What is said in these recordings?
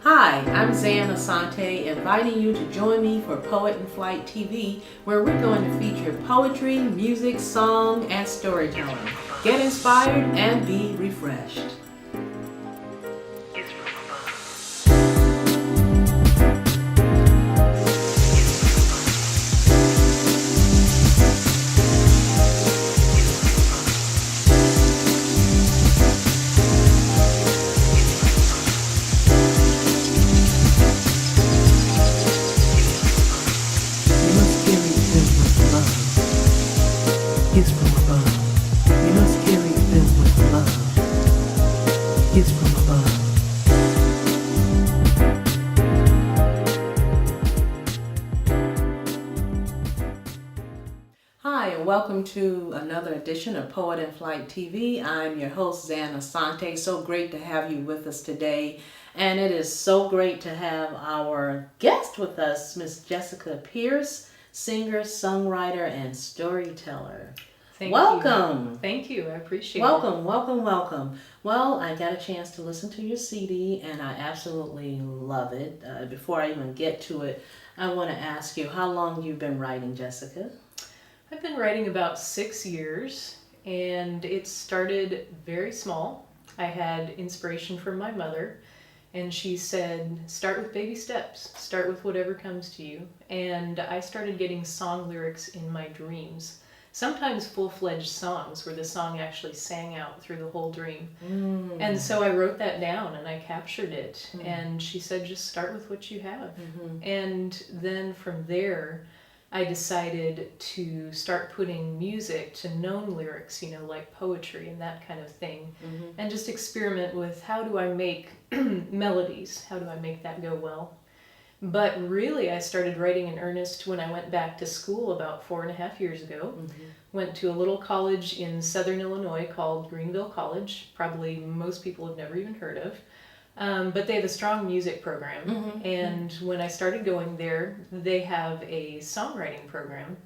Hi, I'm Zan Asante, inviting you to join me for Poet in Flight TV, where we're going to feature poetry, music, song, and storytelling. Get inspired and be refreshed. Gifts from above. We must carry them with love. Gifts from above. Hi, and welcome to another edition of Poet in Flight TV. I'm your host, Zan Asante. So great to have you with us today. And it is so great to have our guest with us, Miss Jessica Pearce, singer, songwriter, and storyteller. Welcome. Thank you. I appreciate it. Welcome. Well, I got a chance to listen to your CD, and I absolutely love it. Before I even get to it, I want to ask you how long you've been writing, Jessica? I've been writing about 6 years, and it started very small. I had inspiration from my mother, and she said, start with baby steps. Start with whatever comes to you. And I started getting song lyrics in my dreams. Sometimes full-fledged songs where the song actually sang out through the whole dream. And so I wrote that down and I captured it. And she said, just start with what you have. And then from there, I decided to start putting music to known lyrics, like poetry and that kind of thing. And just experiment with how do I make melodies? How do I make that go well? But really, I started writing in earnest when I went back to school about 4.5 years ago. Went to a little college in southern Illinois called Greenville College. Probably most people have never even heard of. But they have a strong music program. And when I started going there, they have a songwriting program.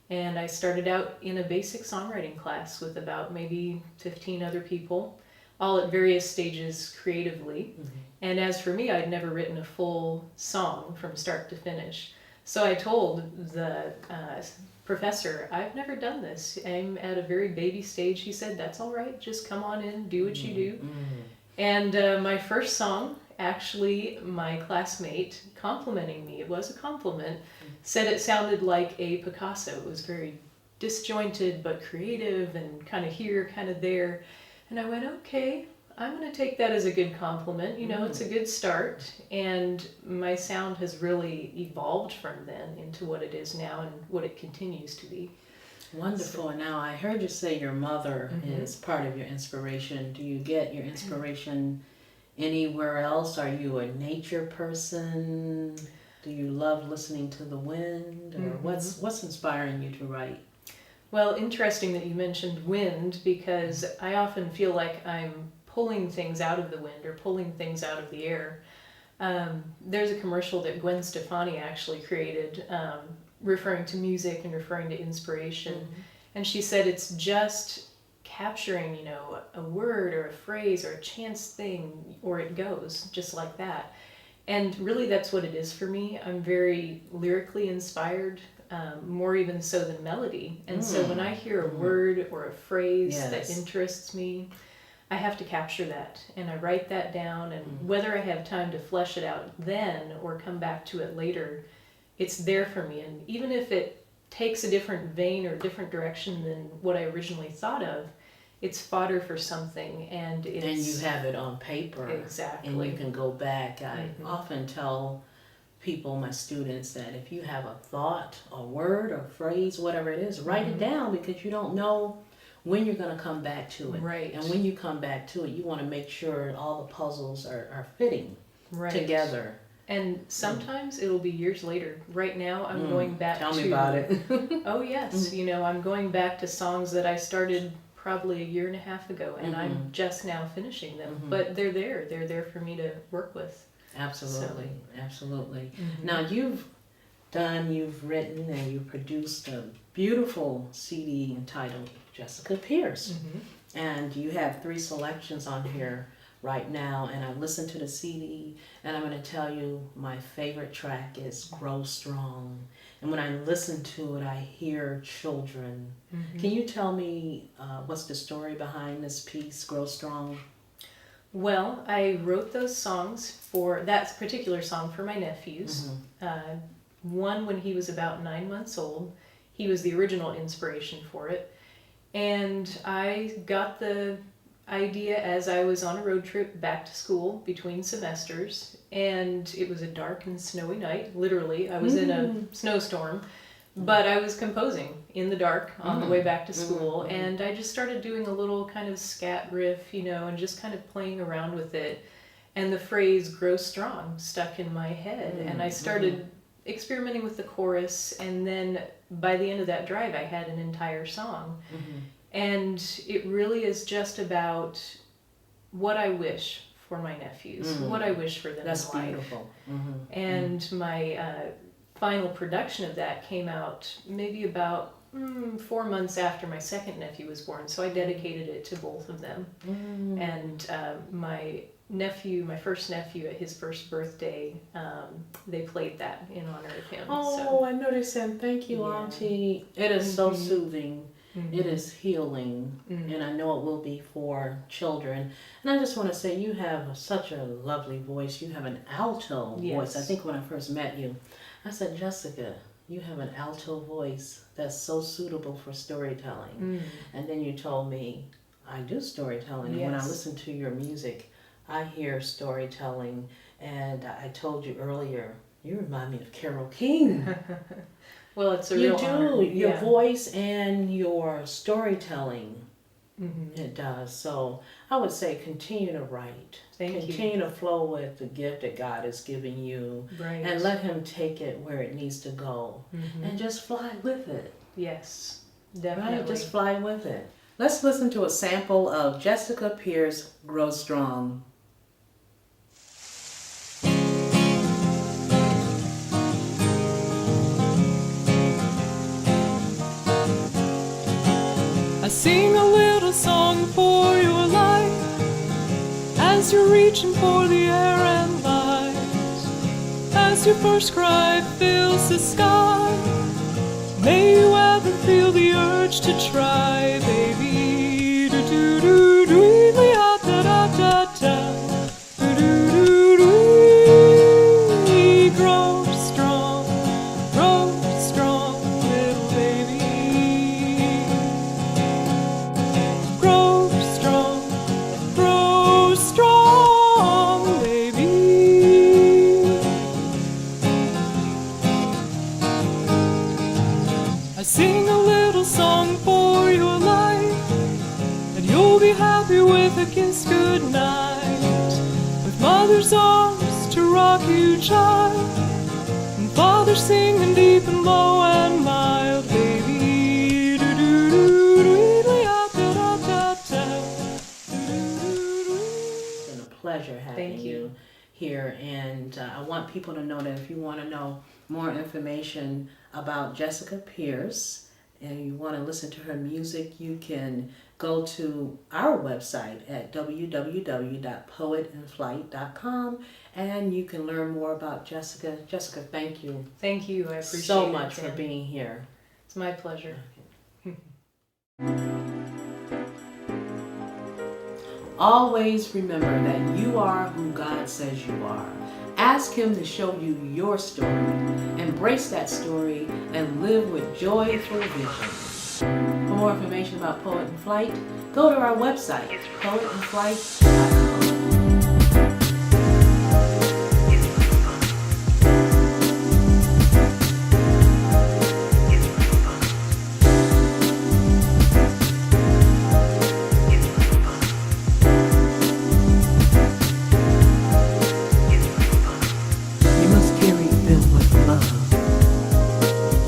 And I started out in a basic songwriting class with about maybe 15 other people, all at various stages creatively. And as for me, I'd never written a full song from start to finish. So I told the professor, I've never done this. I'm at a very baby stage. He said, that's all right. Just come on in, do what you do. And my first song, actually, my classmate complimenting me, it was a compliment, said it sounded like a Picasso. It was very disjointed but creative and kind of here, kind of there. And I went, okay, I'm going to take that as a good compliment. It's a good start. And my sound has really evolved from then into what it is now and what it continues to be. Wonderful. Now, I heard you say your mother is part of your inspiration. Do you get your inspiration anywhere else? Are you a nature person? Do you love listening to the wind? Or what's inspiring you to write? Well, interesting that you mentioned wind, because I often feel like I'm pulling things out of the wind or pulling things out of the air. There's a commercial that Gwen Stefani actually created, referring to music and referring to inspiration. And she said it's just capturing, a word or a phrase or a chance thing, or it goes just like that. And really that's what it is for me. I'm very lyrically inspired, more even so than melody. And so when I hear a word or a phrase that interests me, I have to capture that, and I write that down, and whether I have time to flesh it out then or come back to it later, it's there for me. And even if it takes a different vein or different direction than what I originally thought of, it's fodder for something, and it's... And you have it on paper. Exactly. And you can go back. I often tell people, my students, that if you have a thought, a word, or phrase, whatever it is, write it down, because you don't know when you're going to come back to it. Right. And when you come back to it, you want to make sure all the puzzles are fitting together. And sometimes it'll be years later. Right now, I'm going back to... Tell me about it. Oh, yes. I'm going back to songs that I started probably 1.5 years ago, and I'm just now finishing them. But they're there. They're there for me to work with. Absolutely. Now, you've written, and you produced a beautiful CD entitled Jessica Pearce. And you have 3 selections on here right now, and I listened to the CD, and I'm going to tell you my favorite track is Grow Strong. And when I listen to it, I hear children. Can you tell me what's the story behind this piece, Grow Strong? Well, I wrote those songs for that particular song for my nephews. One when he was about 9 months old. He was the original inspiration for it. And I got the idea as I was on a road trip back to school between semesters. And it was a dark and snowy night, literally. I was in a snowstorm. But I was composing in the dark on the way back to school, and I just started doing a little kind of scat riff, and just kind of playing around with it. And the phrase "grow strong" stuck in my head, and I started experimenting with the chorus, and then by the end of that drive, I had an entire song. And it really is just about what I wish for my nephews, what I wish for them in life. That's beautiful. And my final production of that came out maybe about 4 months after my second nephew was born, so I dedicated it to both of them. And my first nephew, at his first birthday, they played that in honor of him. Oh, I know they said thank you, Auntie. It is so soothing. It is healing, and I know it will be for children. And I just want to say, you have such a lovely voice. You have an alto voice. I think when I first met you, I said, Jessica, you have an alto voice that's so suitable for storytelling. And then you told me, I do storytelling. And when I listen to your music, I hear storytelling. And I told you earlier, you remind me of Carole King. Well, it's a real honor. You do. Your voice and your storytelling. It does. So I would say continue to write. Continue to flow with the gift that God is giving you. Right. And let him take it where it needs to go. And just fly with it. Yes, definitely. Right? Just fly with it. Let's listen to a sample of Jessica Pearce, Grow Strong. I sing a little song for your life as you're reaching for the air and light, as your first cry fills the sky. May you ever feel the urge to try, baby. Do do do do da da da da da. Do do do do. Grow strong, little baby. Grow strong, baby. I sing a little song for your life, and you'll be happy with a kiss goodnight, with mother's arms to rock you, child, and father singing deep and low and mild, baby. Do do do do da da da da da. It's been a pleasure having you here, and I want people to know that if you want to know more information about Jessica Pearce and you want to listen to her music, you can go to our website at www.poetinflight.com, and you can learn more about Jessica. Jessica, thank you. Thank you. I appreciate so it much Zan. for being here. It's my pleasure. Always remember that you are who God says you are. Ask him to show you your story. Embrace that story and live with joyful vision. For more information about Poet in Flight, go to our website, poetinflight.com.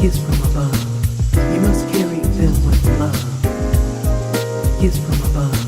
Gifts from above. You must carry them with love. Gifts from above.